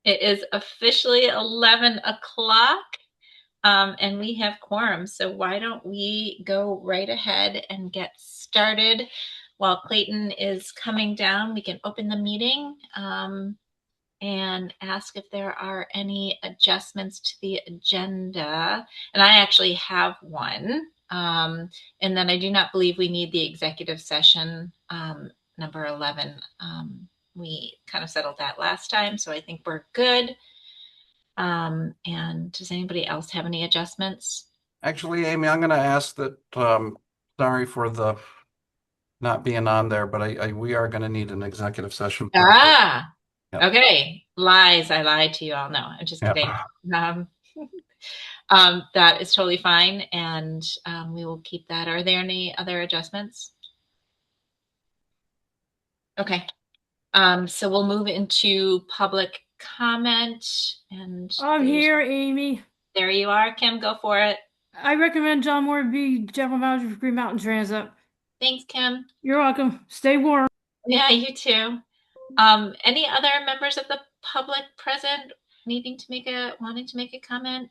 It is officially 11 o'clock, and we have quorum. So why don't we go right ahead and get started? While Clayton is coming down, we can open the meeting and ask if there are any adjustments to the agenda. And I actually have one. And then I do not believe we need the executive session number 11. We kind of settled that last time, so I think we're good. And does anybody else have any adjustments? Actually, Amy, I'm going to ask that, sorry for the not being on there, but we are going to need an executive session. Ah, Yep. okay. Lies. I lied to you all. No, I'm just Yep. kidding. Um, that is totally fine, and we will keep that. Are there any other adjustments? Okay. So we'll move into public comment, and I'm here, Amy. there you are, Kim. Go for it. I recommend John Moore be General Manager for Green Mountain Transit. Thanks, Kim. You're welcome. Stay warm. Yeah, you too. Any other members of the public present wanting to make a comment?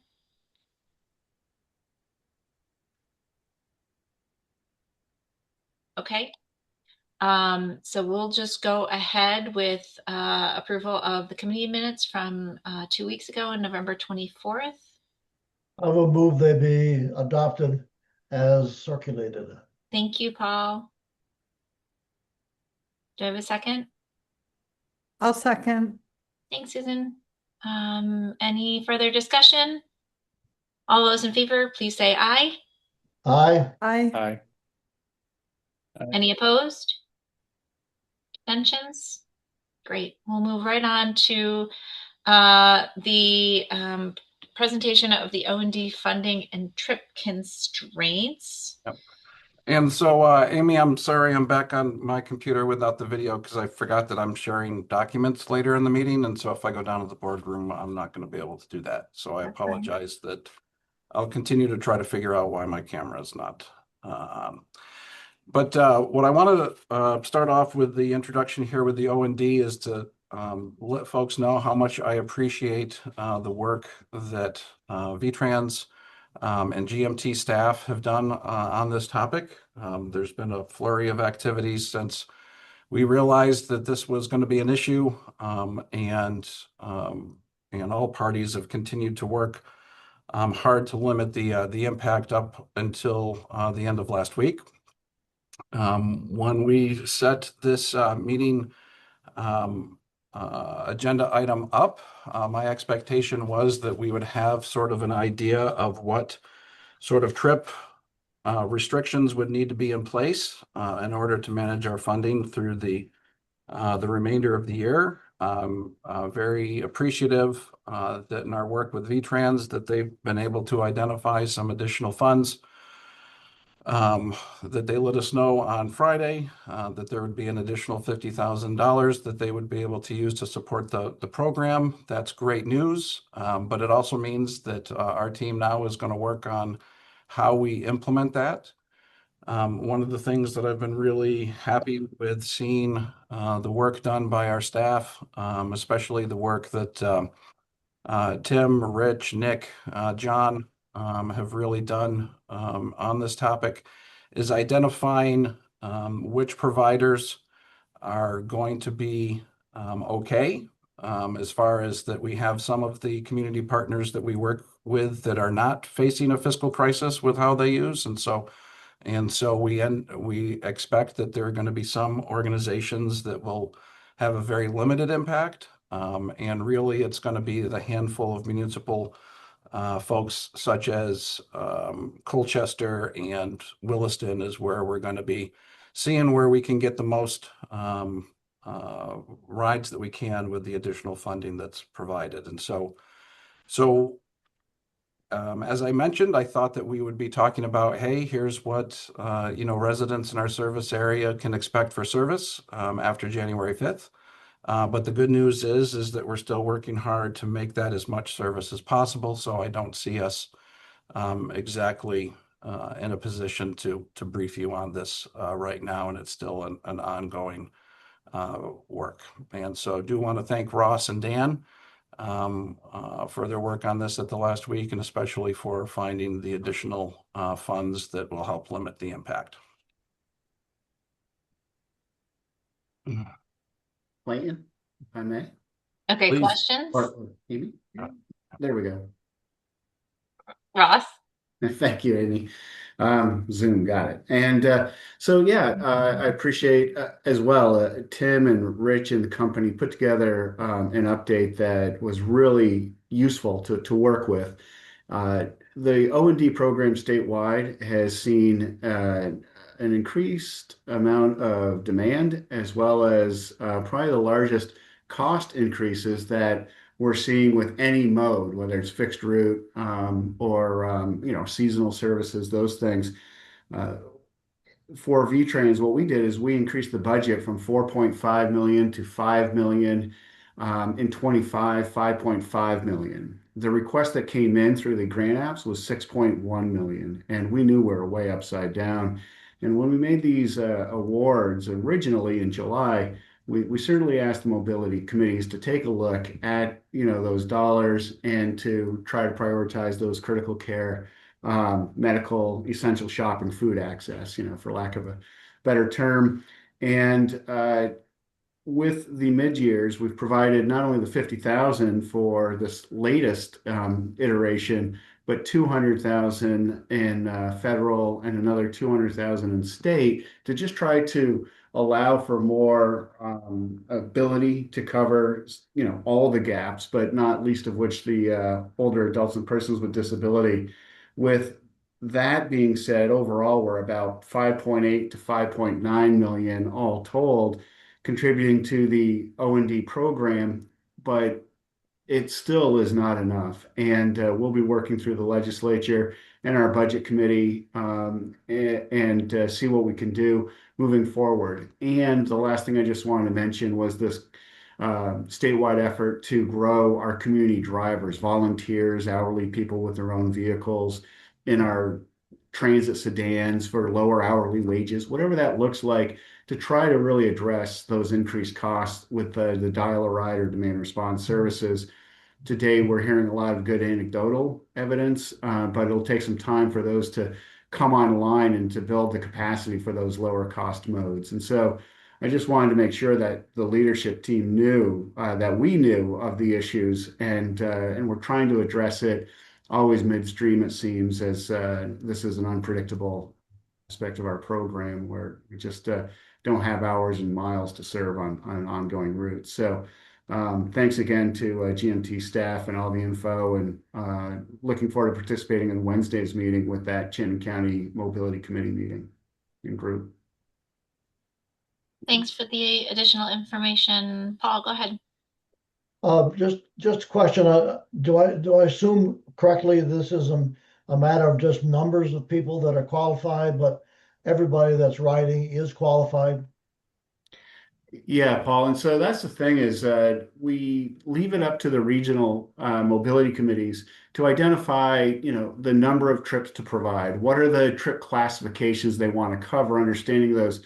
Okay. So we'll just go ahead with approval of the committee minutes from 2 weeks ago on November 24th. I will move they be adopted as circulated. Thank you, Paul. Do I have a second? I'll second. Thanks, Susan. Any further discussion? All those in favor, please say aye. Aye. Aye. Aye. Any opposed? Abstentions? Great. We'll move right on to the presentation of the O&D funding and trip constraints. Yep. And so, Amy, I'm sorry I'm back on my computer without the video because I forgot that I'm sharing documents later in the meeting. And so if I go down to the boardroom, I'm not going to be able to do that. So I apologize that I'll continue to try to figure out why my camera is not on. But what I want to start off with the introduction here with the O&D is to let folks know how much I appreciate the work that VTrans and GMT staff have done on this topic. There's been a flurry of activities since we realized that this was going to be an issue, and all parties have continued to work hard to limit the impact up until the end of last week. When we set this meeting agenda item up, my expectation was that we would have sort of an idea of what sort of trip restrictions would need to be in place in order to manage our funding through the remainder of the year. Very appreciative that in our work with VTrans that they've been able to identify some additional funds that they let us know on Friday that there would be an additional $50,000 that they would be able to use to support the program. That's great news, but it also means that our team now is going to work on how we implement that. One of the things that I've been really happy with seeing the work done by our staff, especially the work that Tim, Rich, Nick, John have really done on this topic, is identifying which providers are going to be okay, as far as that we have some of the community partners that we work with that are not facing a fiscal crisis with how they use. And so we expect that there are going to be some organizations that will have a very limited impact. And really, it's going to be the handful of municipal folks such as Colchester and Williston is where we're going to be seeing where we can get the most rides that we can with the additional funding that's provided. And so as I mentioned, I thought that we would be talking about, hey, here's what residents in our service area can expect for service after January 5th. But the good news is that we're still working hard to make that as much service as possible. So I don't see us exactly in a position to brief you on this right now, and it's still an ongoing work. And so I do want to thank Ross and Dan for their work on this at the last week, and especially for finding the additional funds that will help limit the impact. Clayton, if I may. Okay, Please. questions? Or Amy? There we go. Ross? Thank you, Amy. Zoom got it. And so, yeah, I appreciate as well, Tim and Rich and the company put together an update that was really useful to work with. The O&D program statewide has seen an increased amount of demand, as well as probably the largest cost increases that we're seeing with any mode, whether it's fixed route or seasonal services, those things. For VTrans, what we did is we increased the budget from 4.5 million to 5 million, in 25, 5.5 million. The request that came in through the grant apps was 6.1 million, and we knew we were way upside down. And when we made these awards originally in July, we certainly asked the mobility committees to take a look at those dollars and to try to prioritize those critical care, medical, essential shopping, food access, for lack of a better term. And with the mid-years, we've provided not only the 50,000 for this latest iteration, but 200,000 in federal and another 200,000 in state to just try to allow for more ability to cover, all the gaps, but not least of which the older adults and persons with disability. With that being said, overall, we're about 5.8 to 5.9 million all told, contributing to the O&D program, but it still is not enough. And we'll be working through the legislature and our budget committee and see what we can do moving forward. And the last thing I just wanted to mention was this statewide effort to grow our community drivers, volunteers, hourly people with their own vehicles in our transit sedans for lower hourly wages, whatever that looks like, to try to really address those increased costs with the dial-a-ride or demand response services. Today, we're hearing a lot of good anecdotal evidence, but it'll take some time for those to come online and to build the capacity for those lower cost modes. And so I just wanted to make sure that the leadership team knew that we knew of the issues, and we're trying to address it always midstream, it seems, as this is an unpredictable aspect of our program where we just don't have hours and miles to serve on an ongoing route. So thanks again to GMT staff and all the info, and looking forward to participating in Wednesday's meeting with that Chittenden County Mobility Committee meeting and group. Thanks for the additional information. Paul, go ahead. Just a question. Do I assume correctly this is a matter of just numbers of people that are qualified, but everybody that's riding is qualified? Yeah, Paul. And so that's the thing is we leave it up to the regional mobility committees to identify, the number of trips to provide. What are the trip classifications they want to cover? Understanding those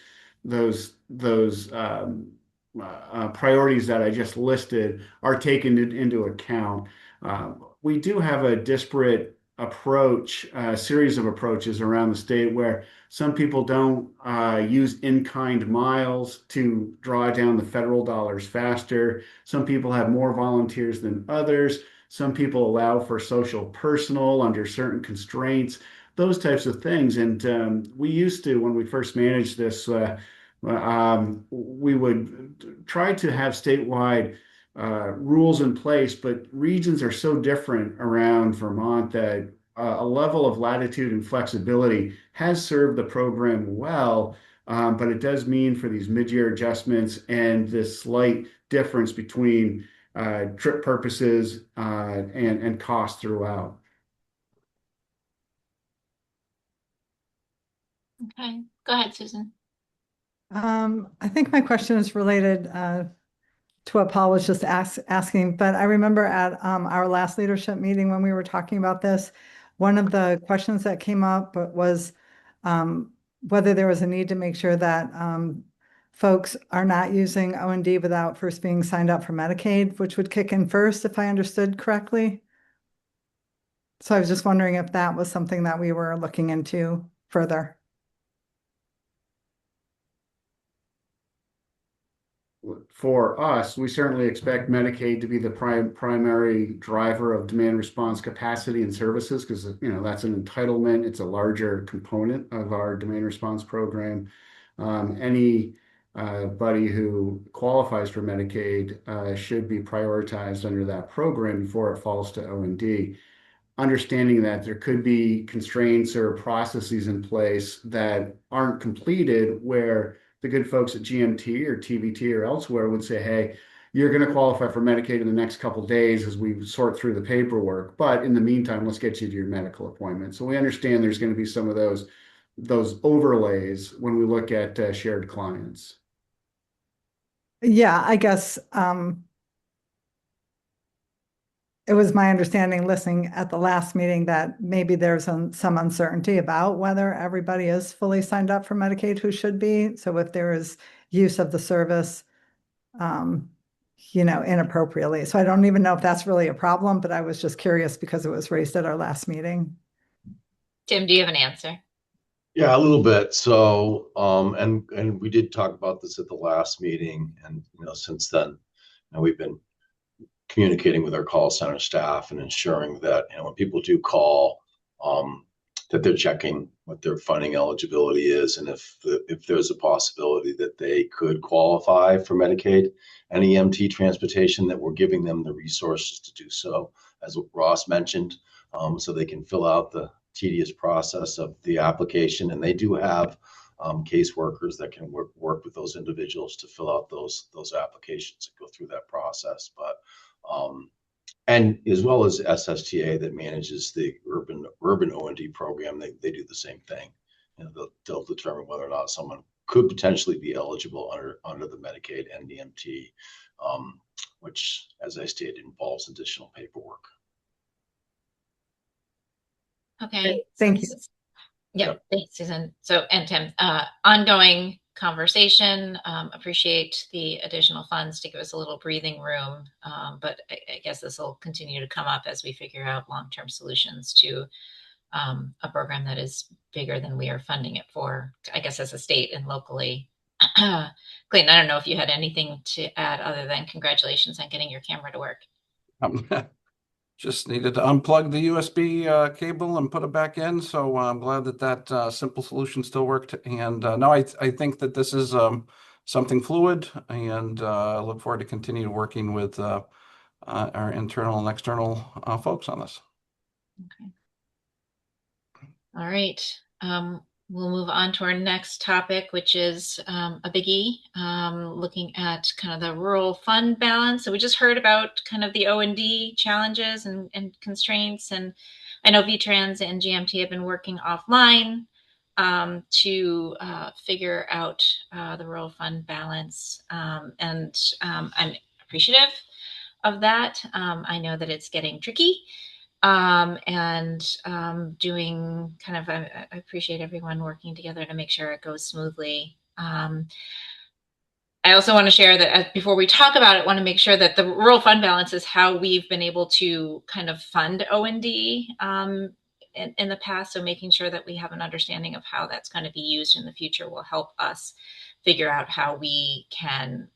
priorities that I just listed are taken into account. We do have a disparate approach, a series of approaches around the state where some people don't use in-kind miles to draw down the federal dollars faster. Some people have more volunteers than others. Some people allow for social personal under certain constraints, those types of things. And we used to, when we first managed this, we would try to have statewide rules in place, but regions are so different around Vermont that a level of latitude and flexibility has served the program well, but it does mean for these mid-year adjustments and this slight difference between trip purposes and cost throughout. Okay, go ahead, Susan. I think my question is related to what Paul was just asking, but I remember at our last leadership meeting when we were talking about this, one of the questions that came up was whether there was a need to make sure that folks are not using O&D without first being signed up for Medicaid, which would kick in first, if I understood correctly. So I was just wondering if that was something that we were looking into further. For us, we certainly expect Medicaid to be the primary driver of demand response capacity and services, because that's an entitlement. It's a larger component of our demand response program. Anybody who qualifies for Medicaid should be prioritized under that program before it falls to O&D. Understanding that there could be constraints or processes in place that aren't completed, where the good folks at GMT or TVT or elsewhere would say, hey, you're going to qualify for Medicaid in the next couple of days as we sort through the paperwork. But in the meantime, let's get you to your medical appointment. So we understand there's going to be some of those overlays when we look at shared clients. Yeah, I guess it was my understanding, listening at the last meeting, that maybe there's some uncertainty about whether everybody is fully signed up for Medicaid who should be. So if there is use of the service, inappropriately. So I don't even know if that's really a problem, but I was just curious because it was raised at our last meeting. Tim, do you have an answer? Yeah, a little bit. So, and we did talk about this at the last meeting, and since then, we've been communicating with our call center staff and ensuring that when people do call, that they're checking what their funding eligibility is, and if there's a possibility that they could qualify for Medicaid and EMT transportation, that we're giving them the resources to do so, as Ross mentioned, so they can fill out the tedious process of the application. And they do have caseworkers that can work with those individuals to fill out those applications and go through that process. But and as well as SSTA that manages the urban O&D program, they do the same thing. They'll determine whether or not someone could potentially be eligible under the Medicaid and EMT, which, as I stated, involves additional paperwork. Okay. Thank you. Yeah, thanks, Susan. So, and Tim, ongoing conversation. Appreciate the additional funds to give us a little breathing room. But I guess this will continue to come up as we figure out long-term solutions to a program that is bigger than we are funding it for, I guess, as a state and locally. Clayton, I don't know if you had anything to add other than congratulations on getting your camera to work. Just needed to unplug the USB cable and put it back in. So I'm glad that simple solution still worked. And no, I think that this is something fluid, and I look forward to continue working with our internal and external folks on this. Okay. All right. We'll move on to our next topic, which is a biggie, looking at kind of the rural fund balance. So we just heard about kind of the O&D challenges and constraints. And I know VTrans and GMT have been working offline to figure out the rural fund balance. And I'm appreciative of that. I know that it's getting tricky. Doing kind of, I appreciate everyone working together to make sure it goes smoothly. I also want to share that before we talk about it, want to make sure that the rural fund balance is how we've been able to kind of fund O&D in the past. So making sure that we have an understanding of how that's going to be used in the future will help us figure out how we can,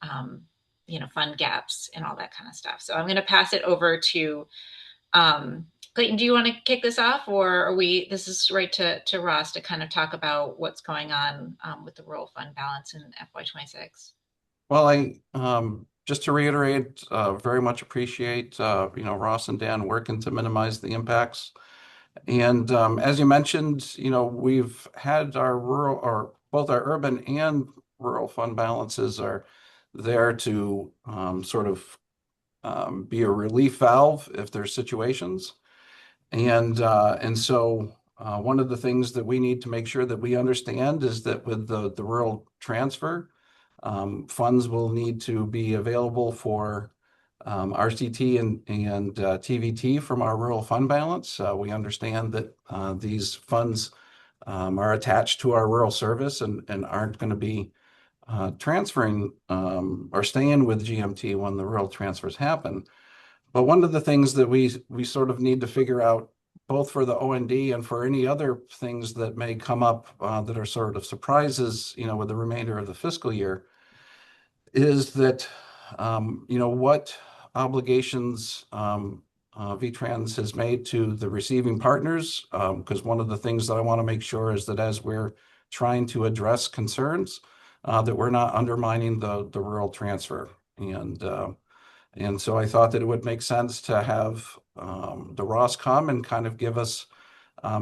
fund gaps and all that kind of stuff. So I'm going to pass it over to Clayton, do you want to kick this off, or this is right to Ross to kind of talk about what's going on with the rural fund balance in FY26? Well, I just to reiterate, very much appreciate Ross and Dan working to minimize the impacts. And as you mentioned, we've had our rural, or both our urban and rural fund balances are there to sort of be a relief valve if there's situations. And so one of the things that we need to make sure that we understand is that with the rural transfer, funds will need to be available for RCT and TVT from our rural fund balance. We understand that these funds are attached to our rural service and aren't going to be transferring or staying with GMT when the rural transfers happen. But one of the things that we sort of need to figure out, both for the OND and for any other things that may come up that are sort of surprises, with the remainder of the fiscal year, is that, what obligations VTrans has made to the receiving partners. Because one of the things that I want to make sure is that as we're trying to address concerns, that we're not undermining the rural transfer. And so I thought that it would make sense to have the Ross come and kind of give us,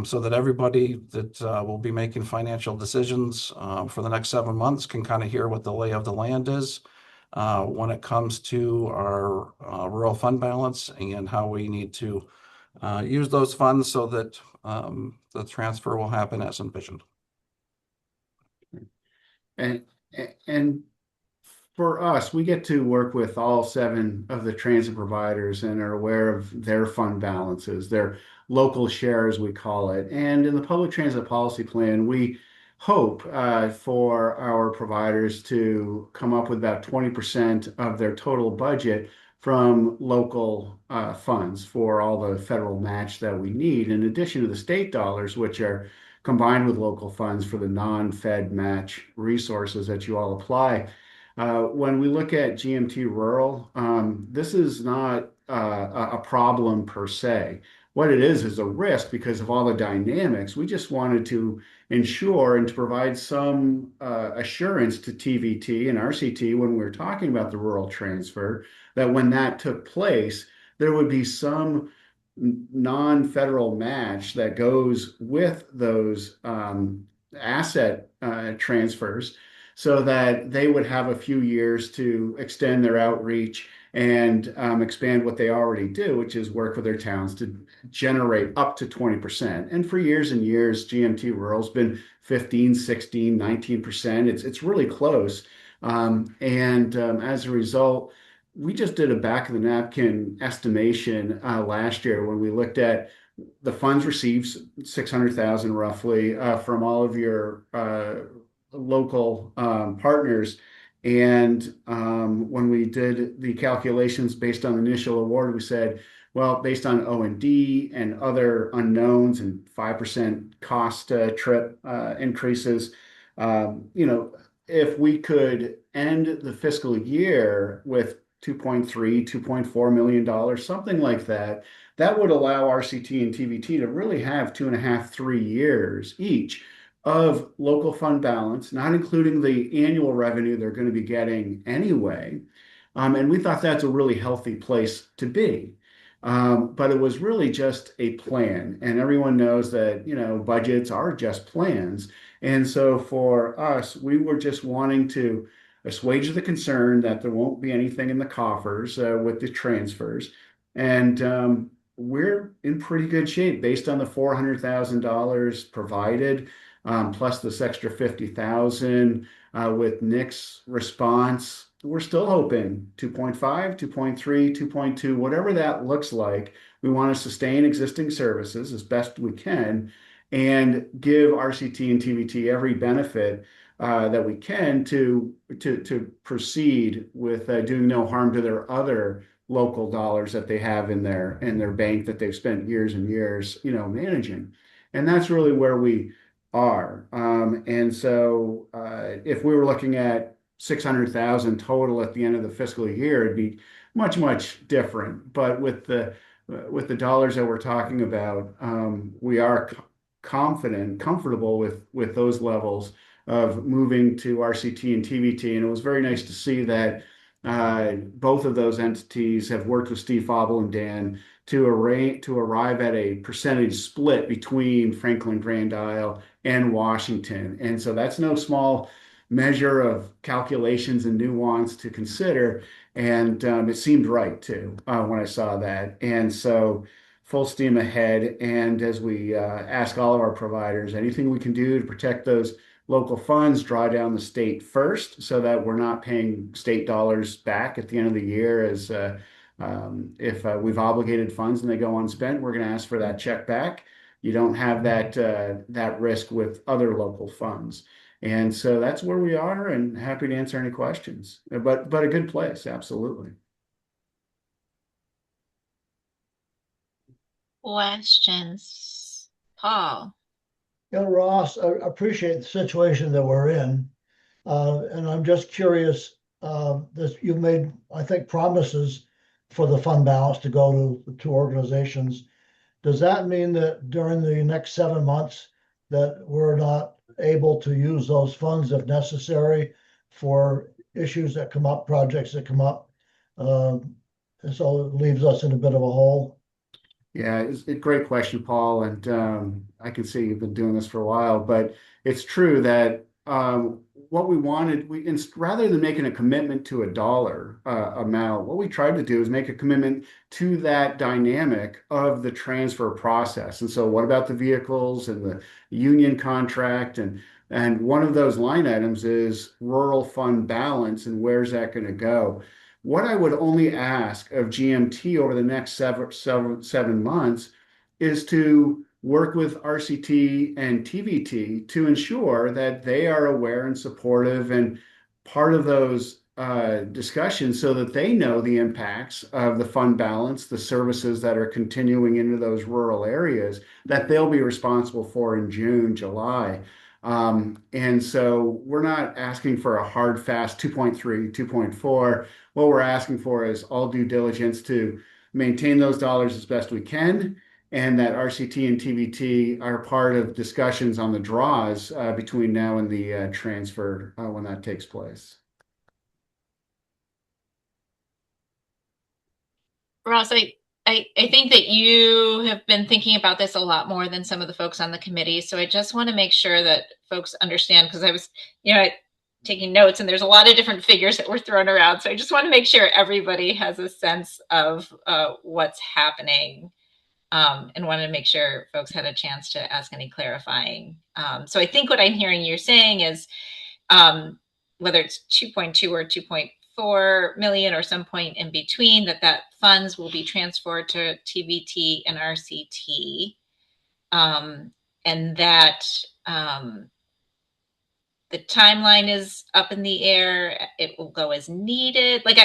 so that everybody that will be making financial decisions for the next 7 months can kind of hear what the lay of the land is when it comes to our rural fund balance and how we need to use those funds so that the transfer will happen as envisioned. And for us, we get to work with all 7 of the transit providers and are aware of their fund balances, their local share, as we call it. And in the public transit policy plan, we hope for our providers to come up with about 20% of their total budget from local funds for all the federal match that we need, in addition to the state dollars, which are combined with local funds for the non-Fed match resources that you all apply. When we look at GMT Rural, this is not a problem per se. What it is a risk because of all the dynamics. We just wanted to ensure and to provide some assurance to TVT and RCT when we were talking about the rural transfer, that when that took place, there would be some non-federal match that goes with those asset transfers, so that they would have a few years to extend their outreach and expand what they already do, which is work with their towns to generate up to 20%. And for years and years, GMT Rural's been 15, 16, 19%. It's really close. As a result, we just did a back of the napkin estimation last year when we looked at the funds received, 600,000 roughly, from all of your local partners. And when we did the calculations based on the initial award, we said, well, based on O&D and other unknowns and 5% cost trip increases, if we could end the fiscal year with $2.3, $2.4 million, something like that, that would allow RCT and TVT to really have 2.5, 3 years each of local fund balance, not including the annual revenue they're going to be getting anyway. And we thought that's a really healthy place to be. But it was really just a plan. And everyone knows that, budgets are just plans. And so for us, we were just wanting to assuage the concern that there won't be anything in the coffers with the transfers. And we're in pretty good shape based on the $400,000 provided. Plus this extra 50,000 with Nick's response, we're still hoping 2.5, 2.3, 2.2, whatever that looks like. We want to sustain existing services as best we can and give RCT and TVT every benefit that we can to proceed with doing no harm to their other local dollars that they have in their bank that they've spent years and years, managing. And that's really where we are. And so if we were looking at 600,000 total at the end of the fiscal year, it'd be much, much different. But with the dollars that we're talking about, we are comfortable with those levels of moving to RCT and TVT. And it was very nice to see that both of those entities have worked with Steve Fauble and Dan to arrive at a percentage split between Franklin, Grand Isle, and Washington. And so that's no small measure of calculations and nuance to consider. And it seemed right too when I saw that. And so full steam ahead. And as we ask all of our providers, anything we can do to protect those local funds, draw down the state first so that we're not paying state dollars back at the end of the year as if we've obligated funds and they go unspent, we're going to ask for that check back. You don't have that risk with other local funds. And so that's where we are, and happy to answer any questions. But a good place, absolutely. Questions? Paul? Ross, I appreciate the situation that we're in. And I'm just curious, this, you've made, I think, promises for the fund balance to go to the two organizations. Does that mean that during the next 7 months that we're not able to use those funds if necessary for issues that come up, projects that come up? And so it leaves us in a bit of a hole. Yeah, it's a great question, Paul. And I can see you've been doing this for a while, but it's true that what we wanted, rather than making a commitment to a dollar amount, what we tried to do is make a commitment to that dynamic of the transfer process. And so, what about the vehicles and the union contract? And one of those line items is rural fund balance, and where's that going to go? What I would only ask of GMT over the next 7 months is to work with RCT and TVT to ensure that they are aware and supportive and part of those discussions so that they know the impacts of the fund balance, the services that are continuing into those rural areas that they'll be responsible for in June, July. And so we're not asking for a hard, fast 2.3, 2.4. What we're asking for is all due diligence to maintain those dollars as best we can, and that RCT and TVT are part of discussions on the draws between now and the transfer when that takes place. Ross, I think that you have been thinking about this a lot more than some of the folks on the committee. So I just want to make sure that folks understand, because I was, taking notes, and there's a lot of different figures that were thrown around. So I just want to make sure everybody has a sense of what's happening, and wanted to make sure folks had a chance to ask any clarifying. So I think what I'm hearing you're saying is, whether it's 2.2 or 2.4 million or some point in between, that funds will be transferred to TVT and RCT, and that the timeline is up in the air. It will go as needed. Like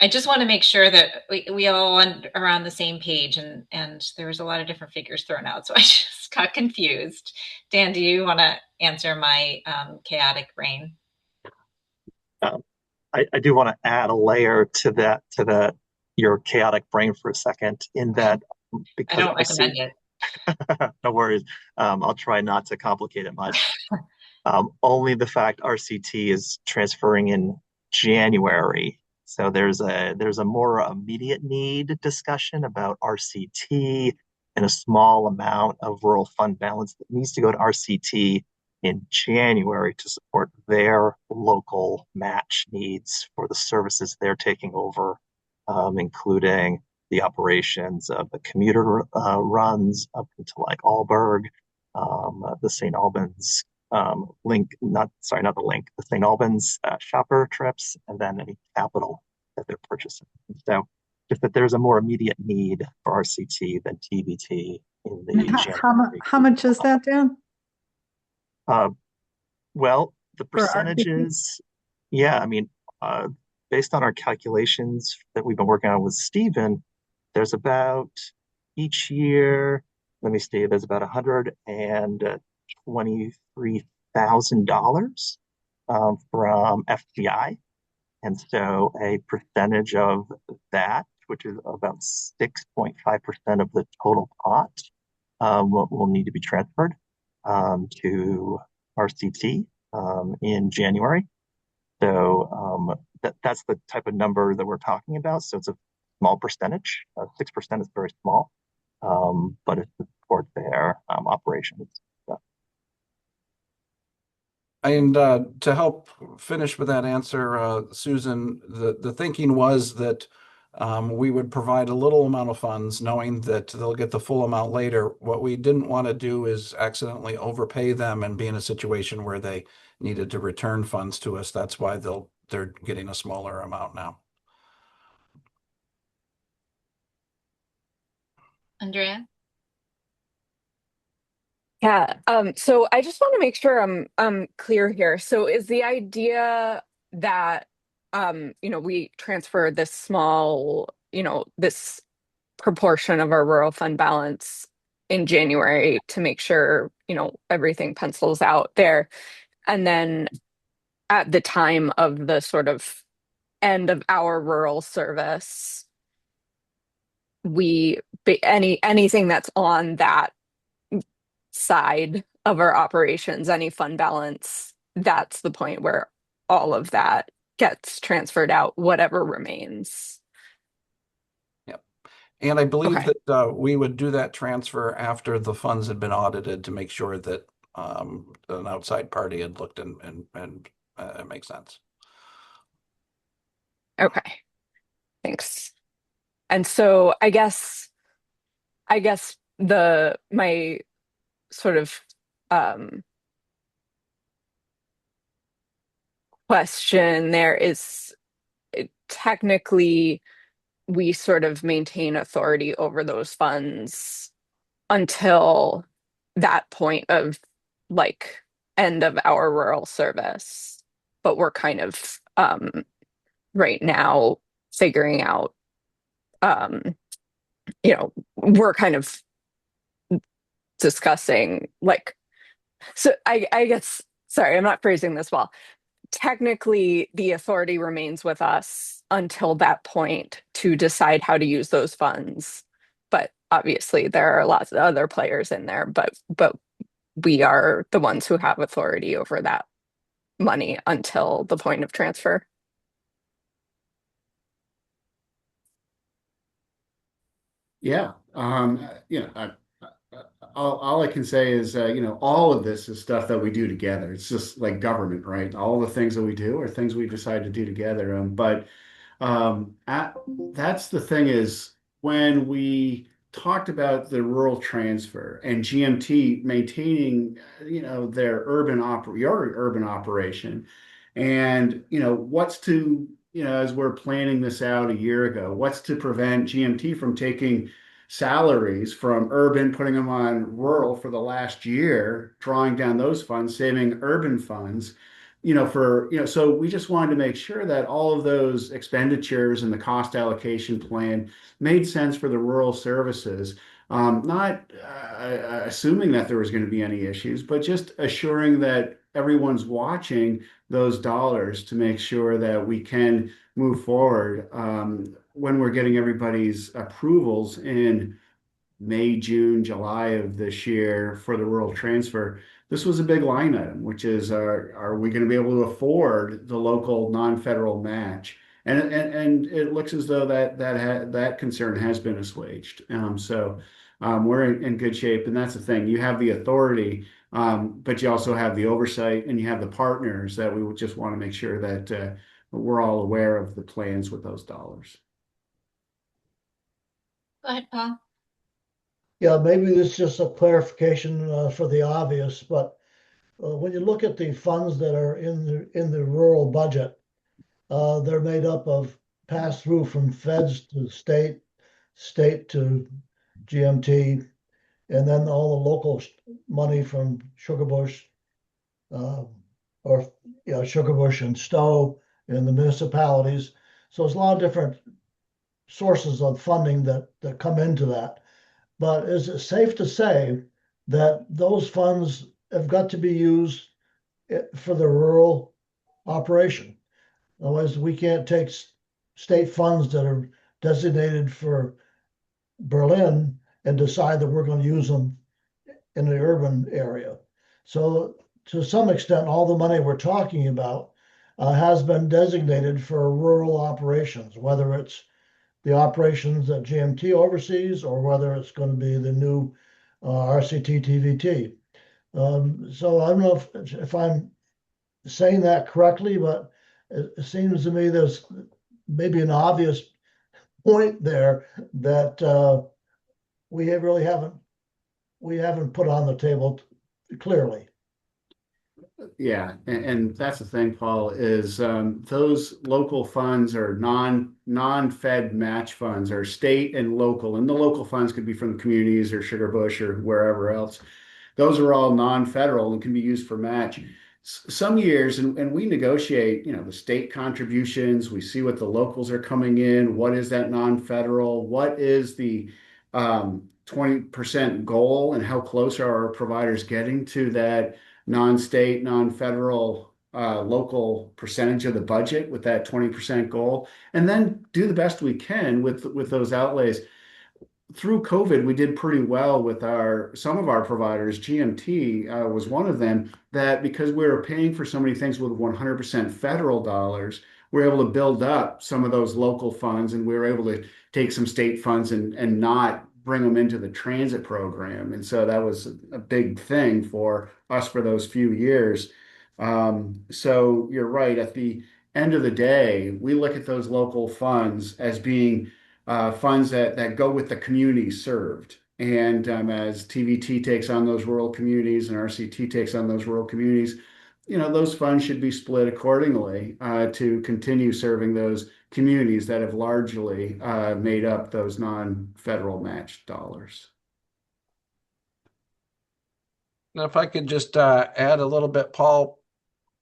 I just want to make sure that we all are on the same page, and there was a lot of different figures thrown out, so I just got confused. Dan, do you want to answer my chaotic brain? I do want to add a layer to your chaotic brain for a second, in that I because don't recommend it. no worries. I'll try not to complicate it much. Only the fact RCT is transferring in January. So there's a more immediate need discussion about RCT and a small amount of rural fund balance that needs to go to RCT in January to support their local match needs for the services they're taking over, including the operations of the commuter runs up into like Alburg, the St. Albans the St. Albans shopper trips, and then any capital that they're purchasing. So just that there's a more immediate need for RCT than TVT in the How much is that, Dan? Well, the For RCT? percentages, yeah, I mean, based on our calculations that we've been working on with Stephen, there's about each year, let me see, there's about $123,000 from FGI. And so a percentage of that, which is about 6.5% of the total pot, will need to be transferred to RCT in January. So that's the type of number that we're talking about. So it's a small percentage. 6% is very small, but it's to support their operations. So. And to help finish with that answer, Susan, the thinking was that we would provide a little amount of funds, knowing that they'll get the full amount later. What we didn't want to do is accidentally overpay them and be in a situation where they needed to return funds to us. That's why they're getting a smaller amount now. Andrea? Yeah, so I just want to make sure I'm clear here. So is the idea that we transfer this small, this proportion of our rural fund balance in January to make sure, everything pencils out there. And then at the time of the sort of end of our rural service, anything that's on that side of our operations, any fund balance, that's the point where all of that gets transferred out, whatever remains. Yep. And I believe Okay. that we would do that transfer after the funds had been audited to make sure that an outside party had looked and it makes sense. Okay. Thanks. And so I guess my sort of question there is, technically we sort of maintain authority over those funds until that point of like end of our rural service, but we're kind of right now figuring out we're kind of discussing like, so I guess, sorry, I'm not phrasing this well. Technically, the authority remains with us until that point to decide how to use those funds. But obviously, there are lots of other players in there, but we are the ones who have authority over that money until the point of transfer. Yeah. All I can say is, all of this is stuff that we do together. It's just like government, right? All the things that we do are things we decide to do together. That's the thing is when we talked about the rural transfer and GMT maintaining, your urban operation, and as we're planning this out a year ago, what's to prevent GMT from taking salaries from urban, putting them on rural for the last year, drawing down those funds, saving urban funds, so we just wanted to make sure that all of those expenditures and the cost allocation plan made sense for the rural services. Not assuming that there was going to be any issues, but just assuring that everyone's watching those dollars to make sure that we can move forward when we're getting everybody's approvals in May, June, July of this year for the rural transfer. This was a big line item, which is, are we going to be able to afford the local non-federal match? And it looks as though that concern has been assuaged. We're in good shape, and that's the thing. You have the authority, but you also have the oversight, and you have the partners that we would just want to make sure that we're all aware of the plans with those dollars. Go ahead, Paul. Yeah, maybe this is just a clarification for the obvious, but when you look at the funds that are in the rural budget, they're made up of pass through from feds to state to GMT, and then all the local money from Sugarbush, Sugarbush and Stowe in the municipalities. So there's a lot of different sources of funding that come into that. But is it safe to say that those funds have got to be used for the rural operation? Otherwise, we can't take state funds that are designated for Berlin and decide that we're going to use them in the urban area. So to some extent, all the money we're talking about has been designated for rural operations, whether it's the operations that GMT oversees or whether it's going to be the new RCT TVT. So I don't know if I'm saying that correctly, but it seems to me there's maybe an obvious point there that we haven't put on the table clearly. Yeah, and that's the thing, Paul, is those local funds are non-fed match funds, are state and local, and the local funds could be from the communities or Sugarbush or wherever else. those are all non-federal and can be used for match. Some years, and we negotiate, the state contributions, we see what the locals are coming in, what is that non-federal, what is the 20% goal, and how close are our providers getting to that non-state, non-federal, local percentage of the budget with that 20% goal, and then do the best we can with those outlays. Through COVID, we did pretty well with some of our providers. GMT was one of them, that because we were paying for so many things with 100% federal dollars, we were able to build up some of those local funds, and we were able to take some state funds and not bring them into the transit program. And so that was a big thing for us for those few years. So you're right. At the end of the day, we look at those local funds as being funds that go with the community served. And as TVT takes on those rural communities and RCT takes on those rural communities, those funds should be split accordingly to continue serving those communities that have largely made up those non-federal match dollars. Now, if I could just add a little bit, Paul,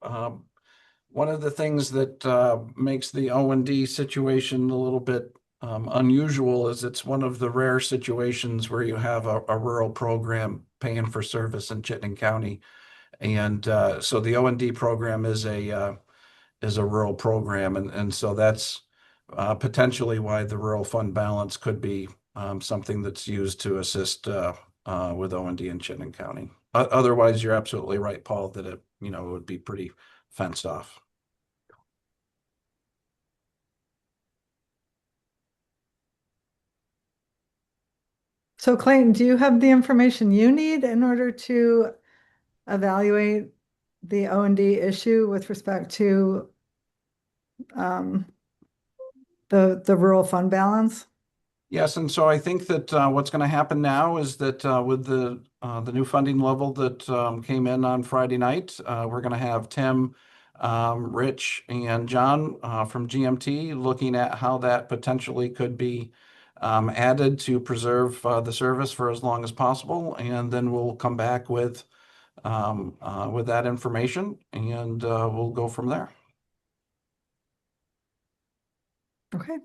one of the things that makes the O&D situation a little bit unusual is it's one of the rare situations where you have a rural program paying for service in Chittenden County. And so the O&D program is a rural program. And so that's potentially why the rural fund balance could be something that's used to assist with O&D in Chittenden County. Otherwise, you're absolutely right, Paul, that it would be pretty fenced off. So Clayton, do you have the information you need in order to evaluate the O&D issue with respect to the rural fund balance? Yes, and so I think that what's going to happen now is that with the new funding level that came in on Friday night, we're going to have Tim, Rich, and John from GMT looking at how that potentially could be added to preserve the service for as long as possible, and then we'll come back with that information, and we'll go from there. Okay.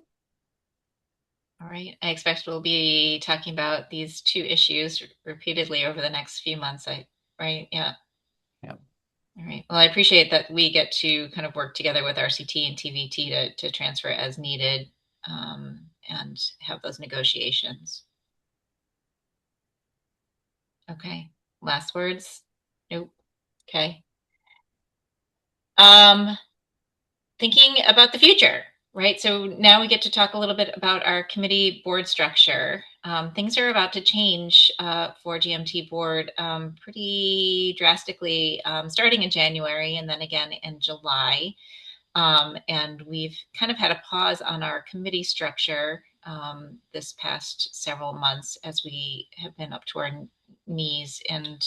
All right. I expect we'll be talking about these two issues repeatedly over the next few months. Right? Yeah. Yeah. All right. Well, I appreciate that we get to kind of work together with RCT and TVT to transfer as needed and have those negotiations. Okay. Last words? Nope. Okay. Thinking about the future, right? So now we get to talk a little bit about our committee board structure. Things are about to change for GMT board pretty drastically, starting in January and then again in July. And we've kind of had a pause on our committee structure this past several months as we have been up to our knees in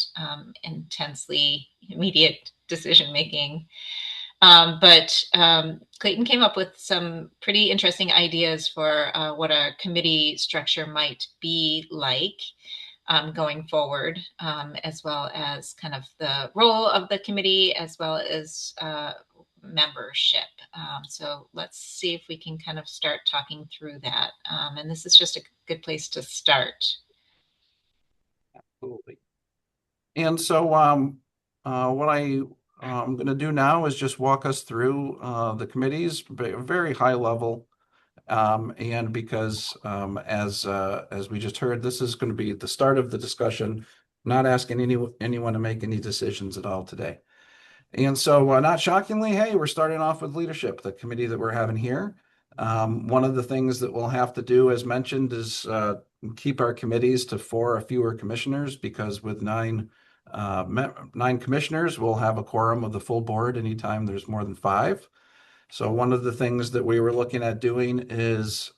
intensely immediate decision making. But Clayton came up with some pretty interesting ideas for what a committee structure might be like going forward, as well as kind of the role of the committee, as well as membership. So let's see if we can kind of start talking through that. And this is just a good place to start. Absolutely. And so what I'm going to do now is just walk us through the committees, very high level. And because as we just heard, this is going to be the start of the discussion, not asking anyone to make any decisions at all today. And so not shockingly, hey, we're starting off with leadership, the committee that we're having here. One of the things that we'll have to do, as mentioned, is keep our committees to 4 or fewer commissioners, because with 9 commissioners, we'll have a quorum of the full board anytime there's more than 5. So one of the things that we were looking at doing is,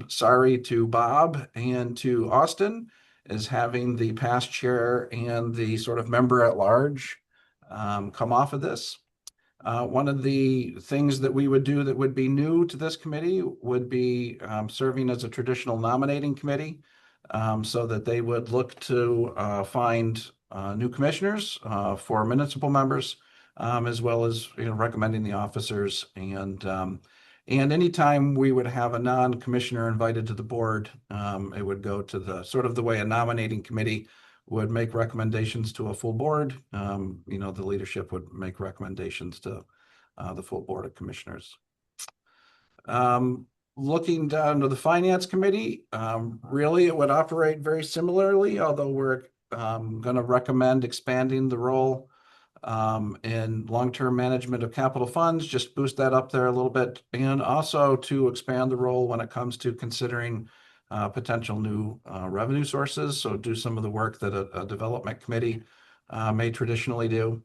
sorry to Bob and to Austin, is having the past chair and the sort of member at large come off of this. One of the things that we would do that would be new to this committee would be serving as a traditional nominating committee, so that they would look to find new commissioners for municipal members, as well as recommending the officers. And anytime we would have a non-commissioner invited to the board, it would go to the sort of the way a nominating committee would make recommendations to a full board. The leadership would make recommendations to the full board of commissioners. Looking down to the finance committee, really it would operate very similarly, although we're going to recommend expanding the role in long-term management of capital funds, just boost that up there a little bit, and also to expand the role when it comes to considering potential new revenue sources. So do some of the work that a development committee may traditionally do.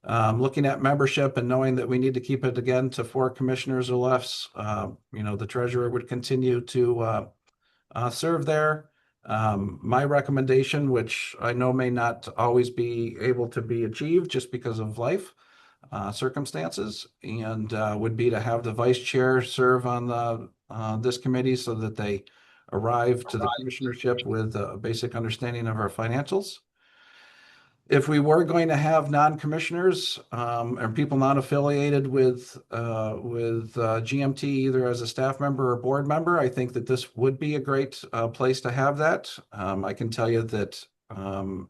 Looking at membership and knowing that we need to keep it again to 4 commissioners or less, the treasurer would continue to serve there. My recommendation, which I know may not always be able to be achieved just because of life circumstances, and would be to have the vice chair serve on this committee so that they arrive to the commissionership with a basic understanding of our financials. If we were going to have non-commissioners and people not affiliated with GMT, either as a staff member or board member, I think that this would be a great place to have that. I can tell you that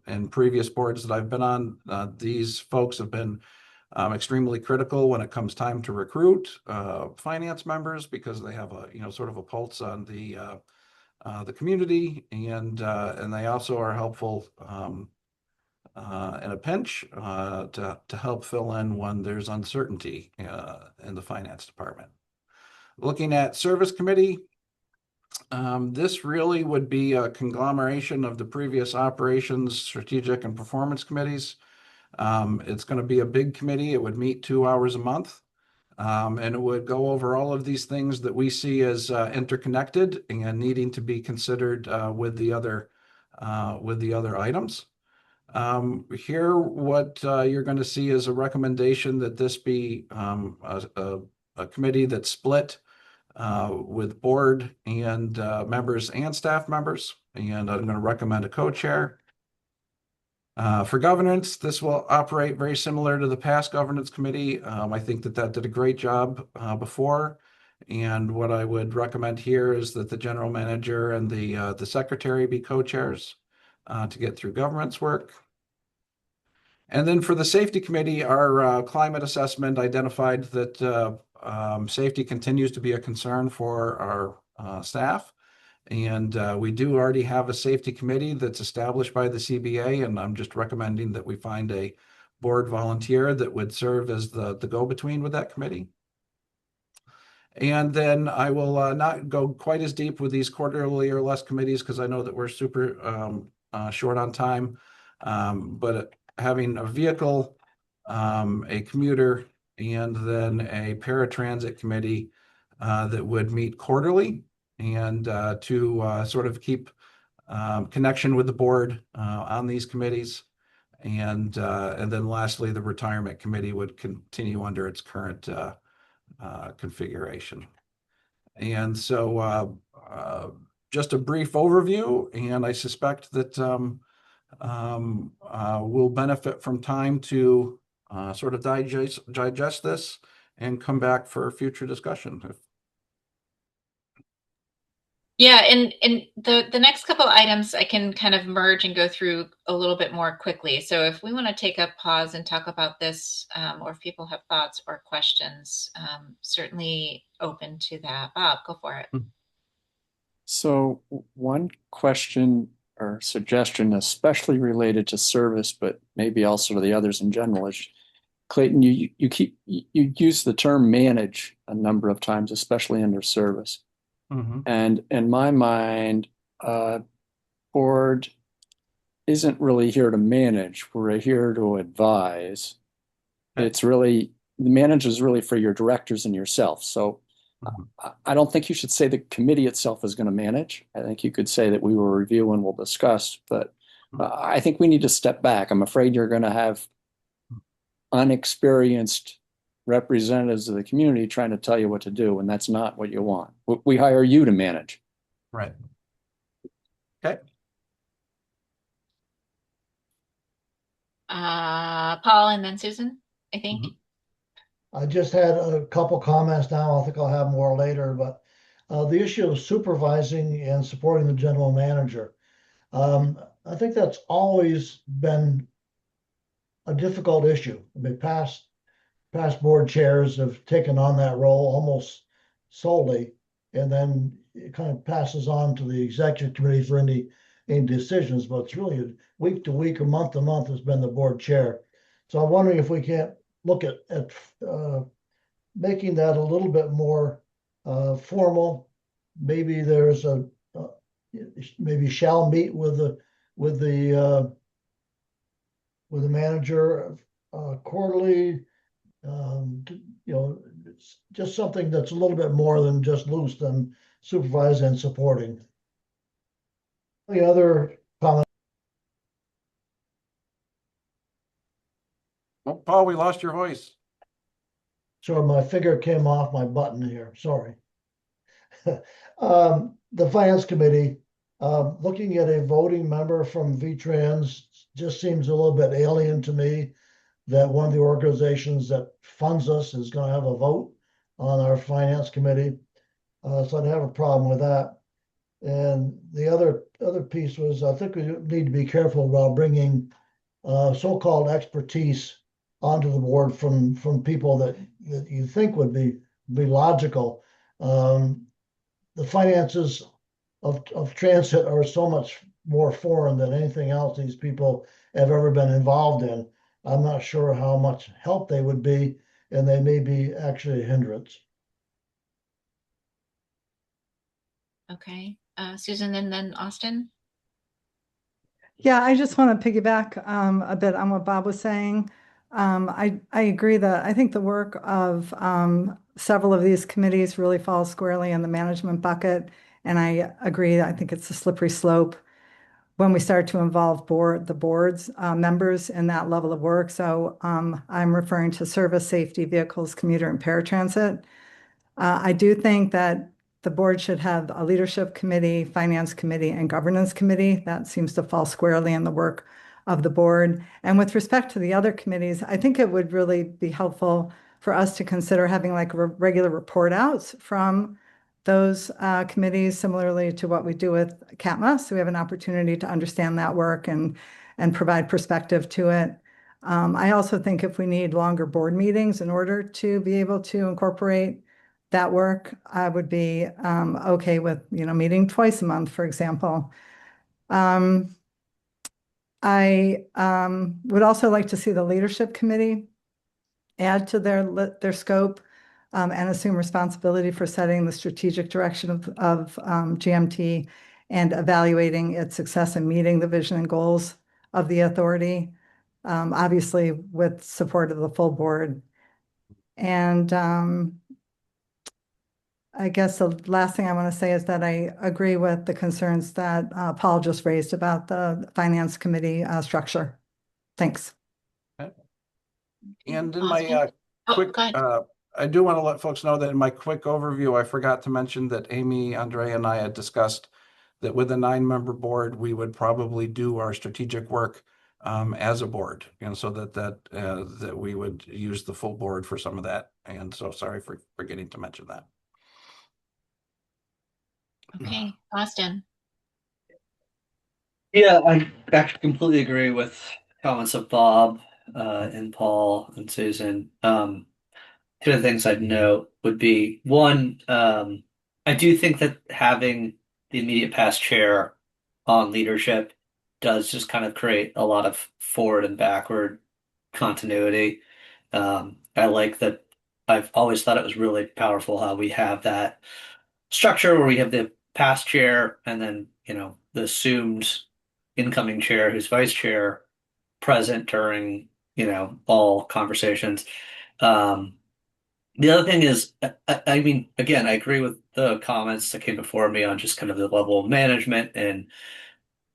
in previous boards that I've been on, these folks have been extremely critical when it comes time to recruit finance members, because they have a sort of a pulse on the community, and they also are helpful in a pinch to help fill in when there's uncertainty in the finance department. Looking at service committee, this really would be a conglomeration of the previous operations, strategic, and performance committees. It's going to be a big committee. It would meet 2 hours a month, and it would go over all of these things that we see as interconnected and needing to be considered with the other items. Here, what you're going to see is a recommendation that this be a committee that's split with board and members and staff members, and I'm going to recommend a co-chair. For governance, this will operate very similar to the past governance committee. I think that did a great job before, and what I would recommend here is that the general manager and the secretary be co-chairs to get through governance work. And then for the safety committee, our climate assessment identified that safety continues to be a concern for our staff. And we do already have a safety committee that's established by the CBA, and I'm just recommending that we find a board volunteer that would serve as the go-between with that committee. And then I will not go quite as deep with these quarterly or less committees, because I know that we're super short on time, but having a vehicle, a commuter, and then a paratransit committee that would meet quarterly, and to sort of keep connection with the board on these committees. And then lastly, the retirement committee would continue under its current configuration. And so just a brief overview, and I suspect that we'll benefit from time to sort of digest this and come back for future discussion. Yeah, and the next couple items I can kind of merge and go through a little bit more quickly. So if we want to take a pause and talk about this, or if people have thoughts or questions, certainly open to that. Bob, go for it. So one question or suggestion, especially related to service, but maybe also to the others in general, is Clayton, you use the term manage a number of times, especially under service. Mm-hmm. And in my mind, board isn't really here to manage. We're here to advise. It's really, the manage is really for your directors and yourself. So I don't think you should say the committee itself is going to manage. I think you could say that we will review and we'll discuss, but I think we need to step back. I'm afraid you're going to have unexperienced representatives of the community trying to tell you what to do, and that's not what you want. We hire you to manage. Right. Okay. Paul and then Susan, I think. I just had a couple comments now. I think I'll have more later, but the issue of supervising and supporting the general manager. I think that's always been a difficult issue. I mean, past board chairs have taken on that role almost solely, and then it kind of passes on to the executive committee for any decisions, but it's really week to week or month to month has been the board chair. So I'm wondering if we can't look at making that a little bit more formal. Maybe there's maybe shall meet with the manager quarterly. It's just something that's a little bit more than just loose than supervise and supporting. The other comment. Oh, Paul, we lost your voice. Sorry, my finger came off my button here. Sorry. The finance committee, looking at a voting member from VTrans just seems a little bit alien to me, that one of the organizations that funds us is going to have a vote on our finance committee. So I'd have a problem with that. And the other piece was, I think we need to be careful about bringing so-called expertise onto the board from people that you think would be logical. The finances of transit are so much more foreign than anything else these people have ever been involved in. I'm not sure how much help they would be, and they may be actually a hindrance. Okay, Susan and then Austin. Yeah, I just want to piggyback a bit on what Bob was saying. I agree that I think the work of several of these committees really falls squarely in the management bucket. And I agree, I think it's a slippery slope when we start to involve the board's members in that level of work. So I'm referring to service, safety, vehicles, commuter, and paratransit. I do think that the board should have a leadership committee, finance committee, and governance committee. That seems to fall squarely in the work of the board. And with respect to the other committees, I think it would really be helpful for us to consider having like regular report outs from those committees, similarly to what we do with CATMA. So we have an opportunity to understand that work and provide perspective to it. I also think if we need longer board meetings in order to be able to incorporate that work, I would be okay with, meeting twice a month, for example. I would also like to see the leadership committee add to their scope and assume responsibility for setting the strategic direction of GMT and evaluating its success in meeting the vision and goals of the authority, obviously with support of the full board. And I guess the last thing I want to say is that I agree with the concerns that Paul just raised about the finance committee structure. Thanks. Okay. And in Austin? my quick, go ahead. I do want to let folks know that in my quick overview, I forgot to mention that Amy, Andrea, and I had discussed that with a 9-member board, we would probably do our strategic work as a board, so that we would use the full board for some of that. And so sorry for forgetting to mention that. Okay, Austin. Yeah, I actually completely agree with comments of Bob and Paul and Susan. Two of the things I'd note would be one, I do think that having the immediate past chair on leadership does just kind of create a lot of forward and backward continuity. I like that. I've always thought it was really powerful how we have that structure where we have the past chair and then, the assumed incoming chair who's vice chair present during, all conversations. The other thing is, I mean, again, I agree with the comments that came before me on just kind of the level of management and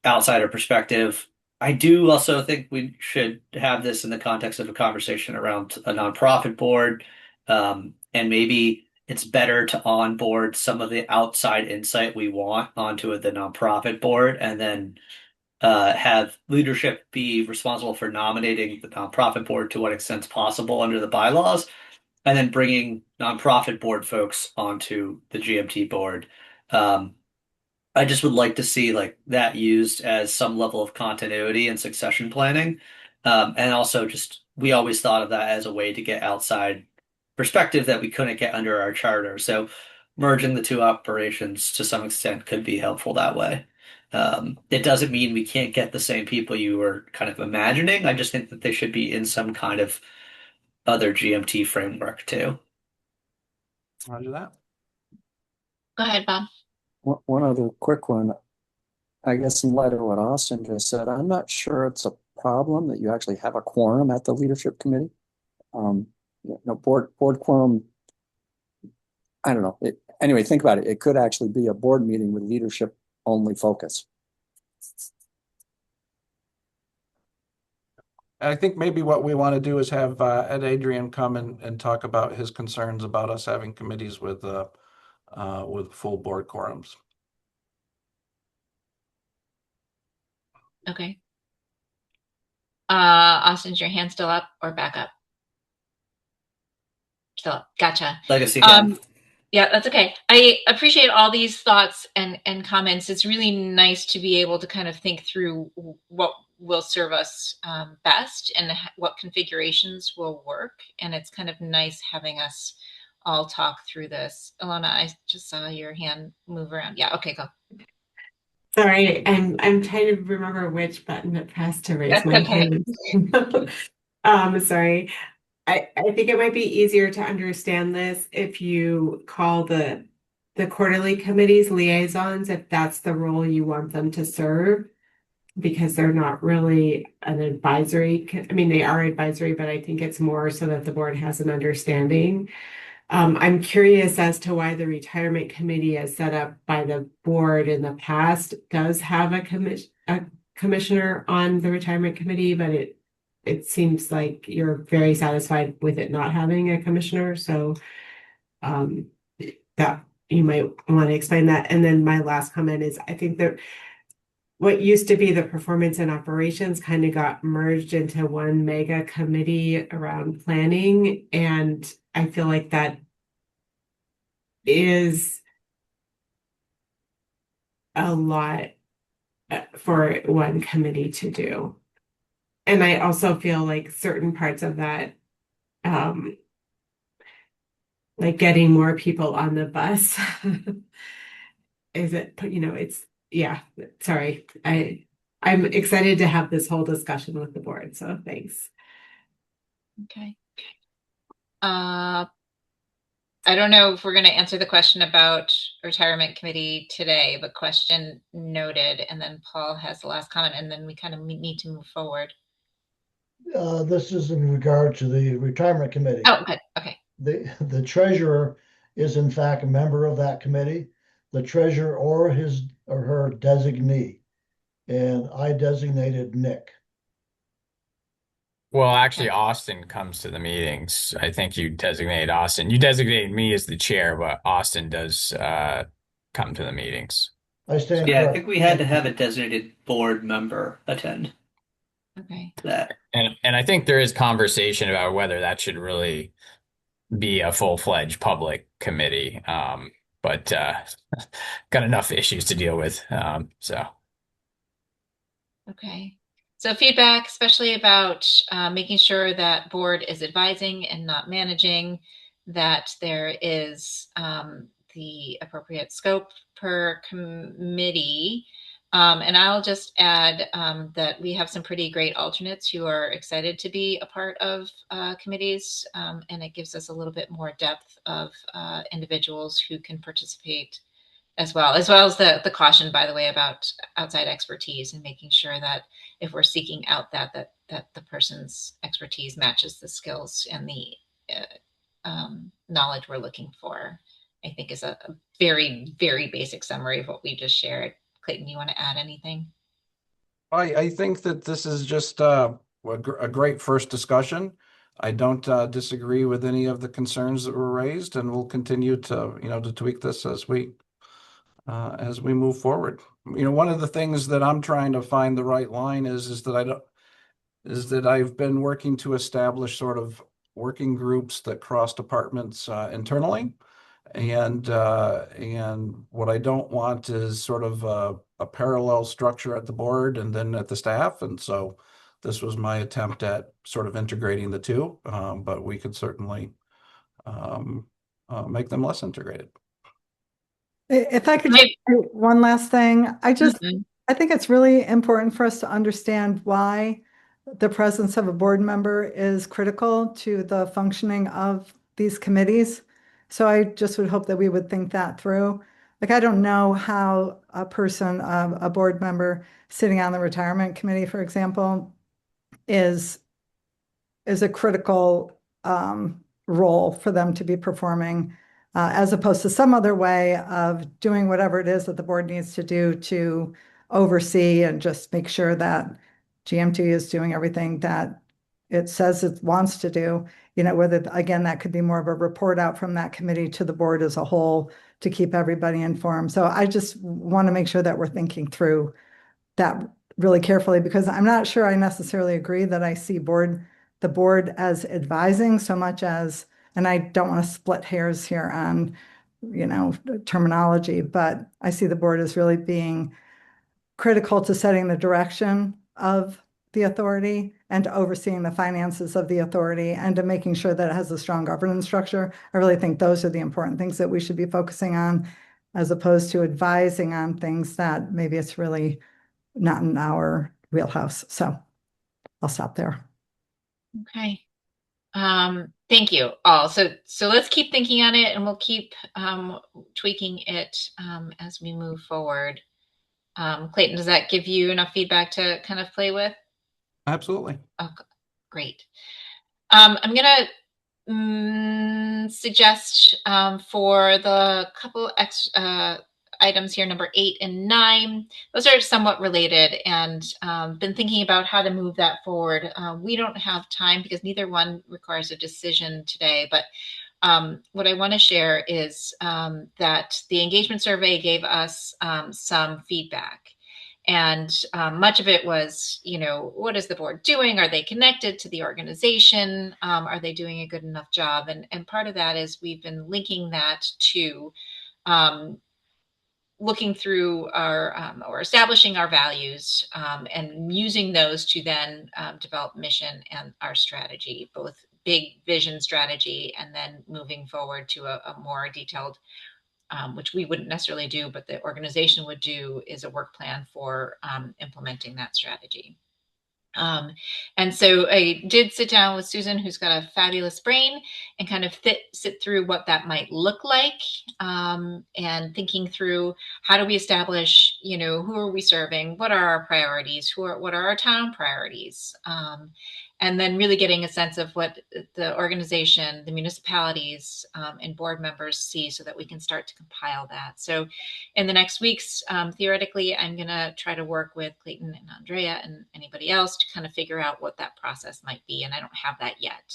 outsider perspective. I do also think we should have this in the context of a conversation around a nonprofit board. And maybe it's better to onboard some of the outside insight we want onto the nonprofit board and then have leadership be responsible for nominating the nonprofit board to what extent possible under the bylaws, and then bringing nonprofit board folks onto the GMT board. I just would like to see like that used as some level of continuity and succession planning. And also just we always thought of that as a way to get outside perspective that we couldn't get under our charter. So merging the two operations to some extent could be helpful that way. It doesn't mean we can't get the same people you were kind of imagining. I just think that they should be in some kind of other GMT framework too. Roger that. Go ahead, Bob. One other quick one. I guess in light of what Austin just said, I'm not sure it's a problem that you actually have a quorum at the leadership committee. Board quorum, I don't know. Anyway, think about it. It could actually be a board meeting with leadership only focus. I think maybe what we want to do is have Ed Adrian come and talk about his concerns about us having committees with full board quorums. Okay. Austin, is your hand still up or back up? Still up. Gotcha. Legacy again. Yeah, that's okay. I appreciate all these thoughts and comments. It's really nice to be able to kind of think through what will serve us best and what configurations will work. And it's kind of nice having us all talk through this. Ilona, I just saw your hand move around. Yeah, okay, go. Sorry, I'm trying to remember which button to press to raise That's my okay. hand. Sorry. I think it might be easier to understand this if you call the quarterly committees liaisons, if that's the role you want them to serve, because they're not really an advisory. I mean, they are advisory, but I think it's more so that the board has an understanding. I'm curious as to why the retirement committee as set up by the board in the past does have a commissioner on the retirement committee, but it seems like you're very satisfied with it not having a commissioner. So that you might want to explain that. And then my last comment is I think that what used to be the performance and operations kind of got merged into one mega committee around planning. And I feel like that is a lot for one committee to do. And I also feel like certain parts of that, like getting more people on the bus, yeah, sorry. I'm excited to have this whole discussion with the board, so thanks. Okay. I don't know if we're going to answer the question about retirement committee today, but question noted. And then Paul has the last comment, and then we kind of need to move forward. This is in regard to the retirement committee. Oh, good. Okay. The treasurer is in fact a member of that committee, the treasurer or his or her designee. And I designated Nick. Well, actually, Austin comes to the meetings. I think you designate Austin. You designate me as the chair, but Austin does come to the meetings. I stand Yeah, I correct. think we had to have a designated board member attend Okay. that. And I think there is conversation about whether that should really be a full-fledged public committee. But got enough issues to deal with. So. Okay. So feedback, especially about making sure that board is advising and not managing, that there is the appropriate scope per committee. And I'll just add that we have some pretty great alternates who are excited to be a part of committees. And it gives us a little bit more depth of individuals who can participate as well as the caution, by the way, about outside expertise and making sure that if we're seeking out that the person's expertise matches the skills and the knowledge we're looking for, I think is a very, very basic summary of what we just shared. Clayton, you want to add anything? I think that this is just a great first discussion. I don't disagree with any of the concerns that were raised, and we'll continue to to tweak this as we as we move forward. One of the things that I'm trying to find the right line is that I've been working to establish sort of working groups that cross departments internally. And what I don't want is sort of a parallel structure at the board and then at the staff. And so this was my attempt at sort of integrating the two, but we could certainly make them less integrated. If I could just say one last thing, I think it's really important for us to understand why the presence of a board member is critical to the functioning of these committees. So I just would hope that we would think that through. Like, I don't know how a person, a board member sitting on the retirement committee, for example, is a critical role for them to be performing, as opposed to some other way of doing whatever it is that the board needs to do to oversee and just make sure that GMT is doing everything that it says it wants to do. Whether, again, that could be more of a report out from that committee to the board as a whole to keep everybody informed. So I just want to make sure that we're thinking through that really carefully, because I'm not sure I necessarily agree that I see the board as advising so much as, and I don't want to split hairs here on, terminology, but I see the board as really being critical to setting the direction of the authority and to overseeing the finances of the authority and to making sure that it has a strong governance structure. I really think those are the important things that we should be focusing on, as opposed to advising on things that maybe it's really not in our wheelhouse. So I'll stop there. Okay. Thank you all. So let's keep thinking on it, and we'll keep tweaking it as we move forward. Clayton, does that give you enough feedback to kind of play with? Absolutely. Oh, great. I'm gonna suggest for the couple items here, number 8 and 9, those are somewhat related, and been thinking about how to move that forward. We don't have time because neither one requires a decision today, but what I want to share is that the engagement survey gave us some feedback. And much of it was, what is the board doing? Are they connected to the organization? Are they doing a good enough job? And part of that is we've been linking that to looking through our or establishing our values and using those to then develop mission and our strategy, both big vision strategy and then moving forward to a more detailed, which we wouldn't necessarily do, but the organization would do, is a work plan for implementing that strategy. And so I did sit down with Susan, who's got a fabulous brain, and kind of sit through what that might look like, and thinking through how do we establish, who are we serving? What are our priorities? What are our town priorities? And then really getting a sense of what the organization, the municipalities, and board members see so that we can start to compile that. So in the next weeks, theoretically, I'm going to try to work with Clayton and Andrea and anybody else to kind of figure out what that process might be. And I don't have that yet,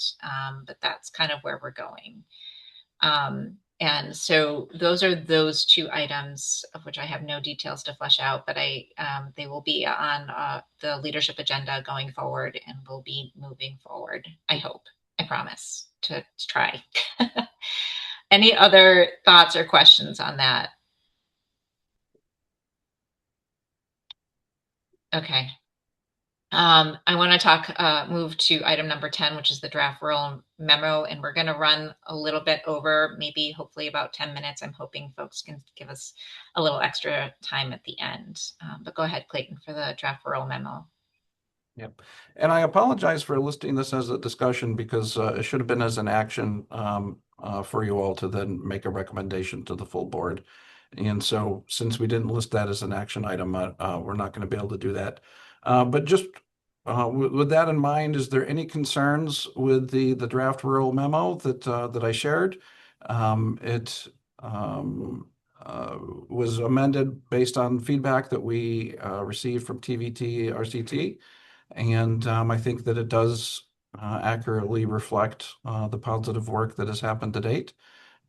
but that's kind of where we're going. And so those are those 2 items, of which I have no details to flesh out, but they will be on the leadership agenda going forward, and we'll be moving forward. I hope, I promise to try. Any other thoughts or questions on that? Okay. I want to move to item number 10, which is the draft rural memo, and we're going to run a little bit over, maybe hopefully about 10 minutes. I'm hoping folks can give us a little extra time at the end. But go ahead, Clayton, for the draft rural memo. Yep. And I apologize for listing this as a discussion because it should have been as an action for you all to then make a recommendation to the full board. And so since we didn't list that as an action item, we're not going to be able to do that. But just with that in mind, is there any concerns with the draft rural memo that I shared? It was amended based on feedback that we received from TVT RCT, and I think that it does accurately reflect the positive work that has happened to date,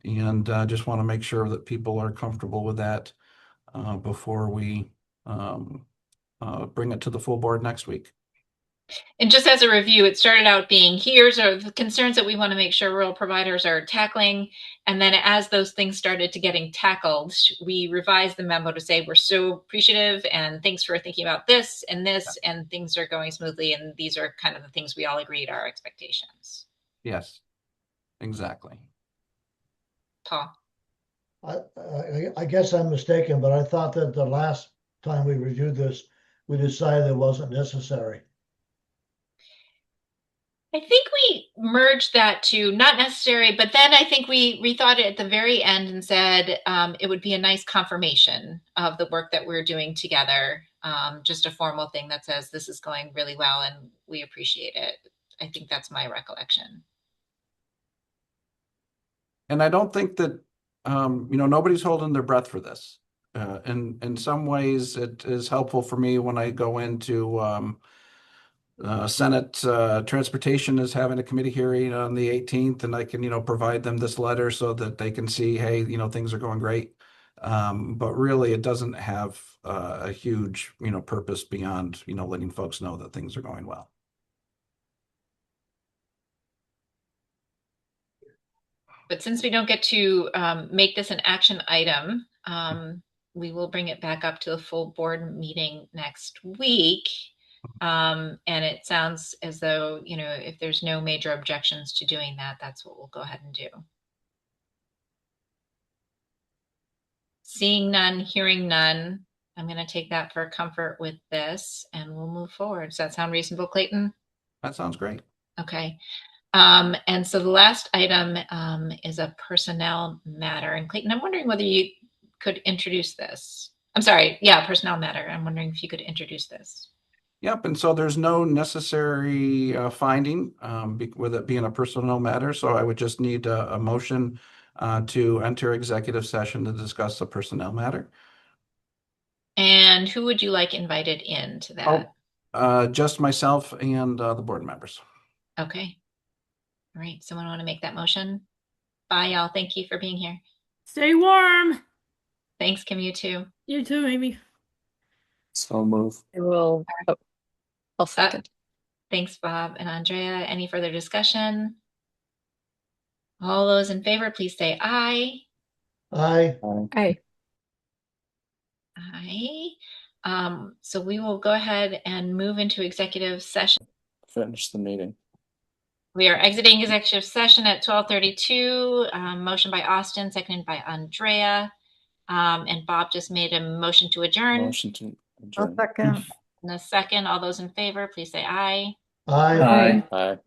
and just want to make sure that people are comfortable with that before we bring it to the full board next week. And just as a review, it started out being here's are the concerns that we want to make sure rural providers are tackling. And then as those things started to getting tackled, we revised the memo to say we're so appreciative and thanks for thinking about this, and things are going smoothly. And these are kind of the things we all agreed are expectations. Yes, exactly. Paul. I guess I'm mistaken, but I thought that the last time we reviewed this, we decided it wasn't necessary. I think we merged that to not necessary, but then I think we rethought it at the very end and said it would be a nice confirmation of the work that we're doing together. Just a formal thing that says this is going really well and we appreciate it. I think that's my recollection. And I don't think that, nobody's holding their breath for this. In some ways, it is helpful for me when I go into Senate Transportation is having a committee hearing on the 18th, and I can, provide them this letter so that they can see, hey, things are going great. But really, it doesn't have a huge, purpose beyond, letting folks know that things are going well. But since we don't get to make this an action item, we will bring it back up to the full board meeting next week. And it sounds as though, if there's no major objections to doing that, that's what we'll go ahead and do. Seeing none, hearing none, I'm going to take that for comfort with this and we'll move forward. Does that sound reasonable, Clayton? That sounds great. Okay. And so the last item is a personnel matter. And Clayton, I'm wondering whether you could introduce this. I'm sorry. Yeah, personnel matter. I'm wondering if you could introduce this. Yep. And so there's no necessary finding with it being a personnel matter. So I would just need a motion to enter executive session to discuss the personnel matter. And who would you like invited into that? Just myself and the board members. Okay. All right. Someone want to make that motion? Bye, y'all. Thank you for being here. Stay warm. Thanks, Kim. You too. You too, Amy. So move. I'll second. Thanks, Bob and Andrea. Any further discussion? All those in favor, please say aye. Aye. Aye. Aye. So we will go ahead and move into executive session. Finish the meeting. We are exiting executive session at 12:32. Motion by Austin, seconded by Andrea. And Bob just made a motion to adjourn. Motion to I'll adjourn. second. In a second, all those in favor, please say aye. Aye. Aye.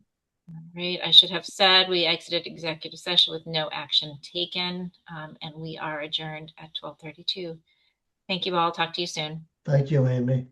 Right. I should have said we exited executive session with no action taken, and we are adjourned at 12:32. Thank you all. Talk to you soon. Thank you, Amy.